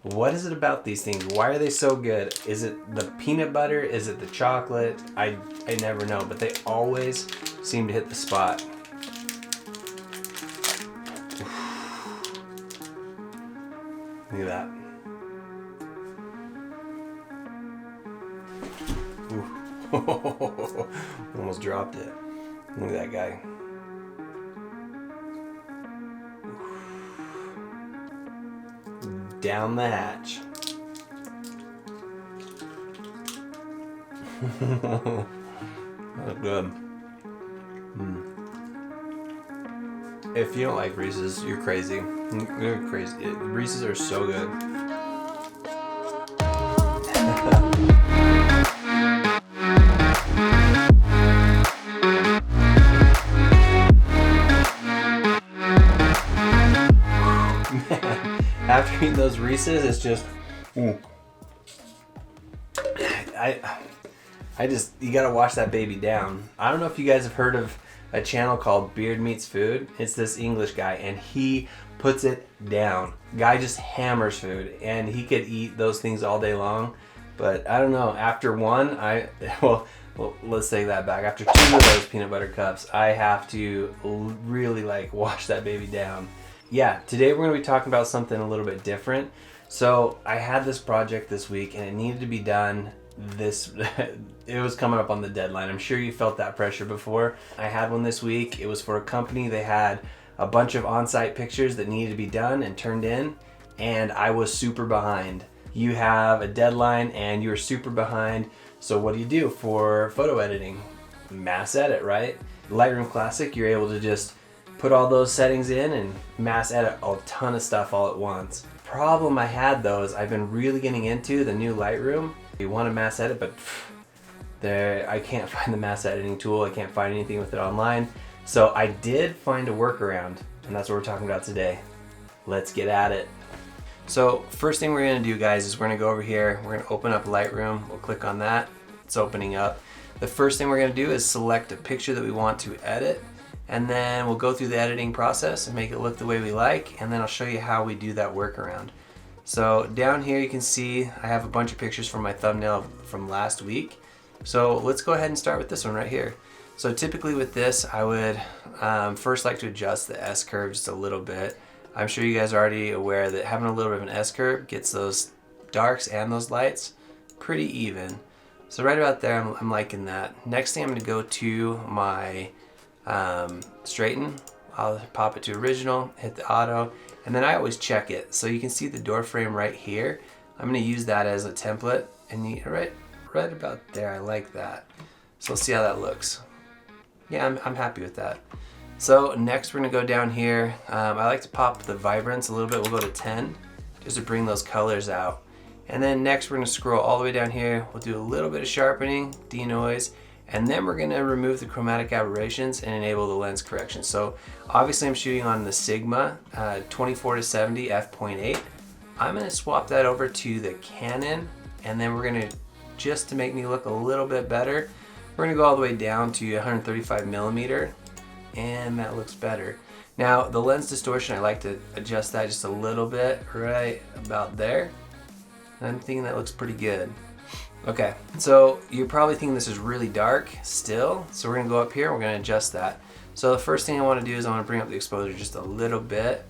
What is it about these things? Why are they so good? Is it the peanut butter? Is it the chocolate? I never know, but they always seem to hit the spot. Look at that. Almost dropped it. Look at that guy. Down the hatch. That's good. If you don't like Reese's, you're crazy. You're crazy. Reese's are so good. After eating those Reese's, it's just, I just, you gotta wash that baby down. I don't know if you guys have heard of a channel called Beard Meets Food. It's this English guy, and he puts it down. Guy just hammers food, and he could eat those things all day long. But I don't know, after one, well, let's take that back. After 2 of those peanut butter cups, I have to really wash that baby down. Yeah, today we're going to be talking about something a little bit different. So I had this project this week and it needed to be done it was coming up on the deadline. I'm sure you felt that pressure before. I had one this week. It was for a company. They had a bunch of on-site pictures that needed to be done and turned in, and I was super behind. You have a deadline and you're super behind. So what do you do for photo editing? Mass edit, right? Lightroom Classic, you're able to just put all those settings in and mass edit a ton of stuff all at once. Problem I had though is I've been really getting into the new Lightroom. You want to mass edit, but I can't find the mass editing tool. I can't find anything with it online. So I did find a workaround, and that's what we're talking about today. Let's get at it. So first thing we're going to do, guys, is we're going to go over here. We're going to open up Lightroom. We'll click on that. It's opening up. The first thing we're going to do is select a picture that we want to edit. And then we'll go through the editing process and make it look the way we like, and then I'll show you how we do that workaround. So down here you can see I have a bunch of pictures from my thumbnail from last week. So let's go ahead and start with this one right here. So typically with this, I would first like to adjust the S-curve just a little bit. I'm sure you guys are already aware that having a little bit of an S-curve gets those darks and those lights pretty even. So right about there, I'm liking that. Next thing I'm going to go to my straighten. I'll pop it to original, hit the auto, and then I always check it. So you can see the door frame right here. I'm going to use that as a template, and right about there, I like that. So let's see how that looks. Yeah, I'm happy with that. So next we're going to go down here. I like to pop the vibrance a little bit. We'll go to 10 just to bring those colors out. And then next we're going to scroll all the way down here. We'll do a little bit of sharpening, denoise, and then we're going to remove the chromatic aberrations and enable the lens correction. So obviously I'm shooting on the Sigma 24-70 f.8. I'm going to swap that over to the Canon, and then we're going to, just to make me look a little bit better, we're going to go all the way down to 135mm, and that looks better. Now the lens distortion, I like to adjust that just a little bit right about there. I'm thinking that looks pretty good. Okay, so you're probably thinking this is really dark still, so we're gonna go up here, we're gonna adjust that. So the first thing I wanna do is I wanna bring up the exposure just a little bit,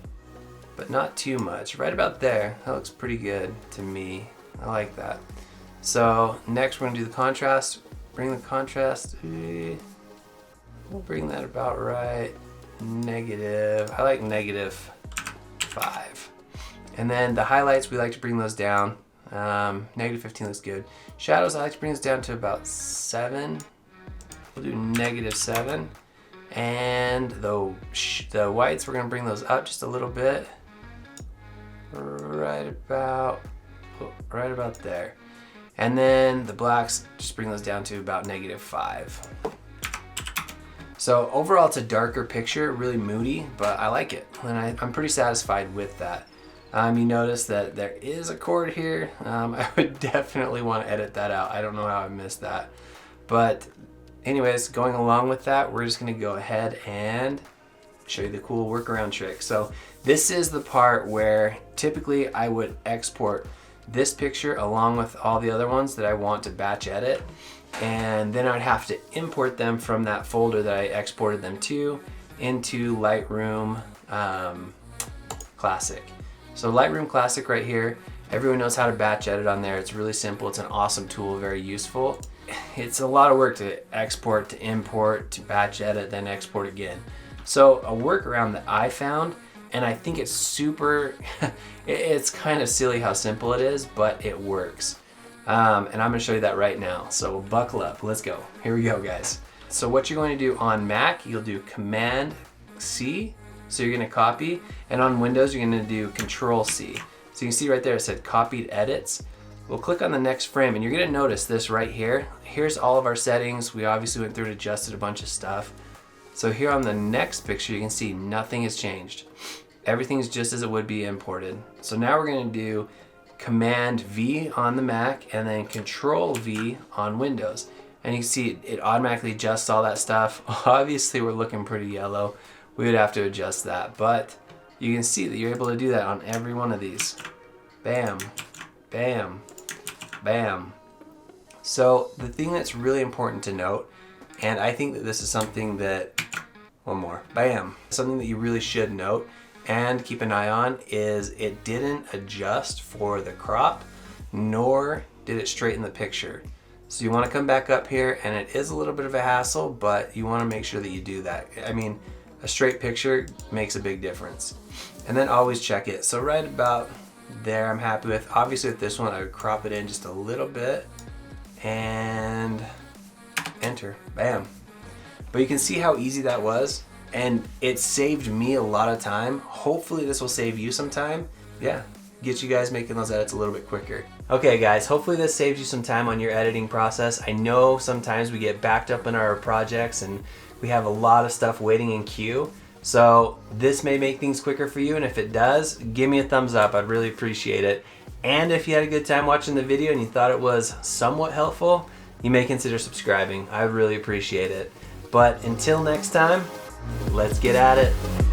but not too much. Right about there, that looks pretty good to me. I like that. So next we're gonna do the contrast. Bring the contrast, we'll bring that about right, negative, I like -5. And then the highlights, we like to bring those down. -15 looks good. Shadows, I like to bring this down to about 7. We'll do -7. And the whites, we're going to bring those up just a little bit. Right about there. And then the blacks, just bring those down to about -5. So overall it's a darker picture, really moody, but I like it. And I'm pretty satisfied with that. You notice that there is a chord here. I would definitely want to edit that out. I don't know how I missed that. But anyways, going along with that, we're just going to go ahead and show you the cool workaround trick. So this is the part where typically I would export this picture along with all the other ones that I want to batch edit, and then I'd have to import them from that folder that I exported them to into Lightroom Classic. So Lightroom Classic right here, everyone knows how to batch edit on there. It's really simple. It's an awesome tool, very useful. It's a lot of work to export, to import, to batch edit, then export again. So a workaround that I found, and I think it's super, it's kind of silly how simple it is, but it works. And I'm gonna show you that right now. So buckle up, let's go. Here we go, guys. So what you're going to do on Mac, you'll do Command C, so you're gonna copy, and on Windows, you're gonna do Control C. So you can see right there, it said copied edits. We'll click on the next frame, and you're gonna notice this right here. Here's all of our settings. We obviously went through and adjusted a bunch of stuff. So here on the next picture, you can see nothing has changed. Everything's just as it would be imported. So now we're gonna do Command V on the Mac and then Control V on Windows. And you can see it automatically adjusts all that stuff. Obviously we're looking pretty yellow. We would have to adjust that, but you can see that you're able to do that on every one of these. Bam, bam, bam. So the thing that's really important to note, and I think that this is something that, one more, bam. Something that you really should note and keep an eye on is it didn't adjust for the crop, nor did it straighten the picture. So you want to come back up here, and it is a little bit of a hassle, but you want to make sure that you do that. I mean, a straight picture makes a big difference. And then always check it. So right about there I'm happy with. Obviously with this one I would crop it in just a little bit and enter, bam. But you can see how easy that was, and it saved me a lot of time. Hopefully this will save you some time. Yeah, get you guys making those edits a little bit quicker. Okay guys, hopefully this saved you some time on your editing process. I know sometimes we get backed up in our projects and we have a lot of stuff waiting in queue. So this may make things quicker for you, and if it does, give me a thumbs up. I'd really appreciate it. And if you had a good time watching the video and you thought it was somewhat helpful, you may consider subscribing. I would really appreciate it. But until next time, let's get at it.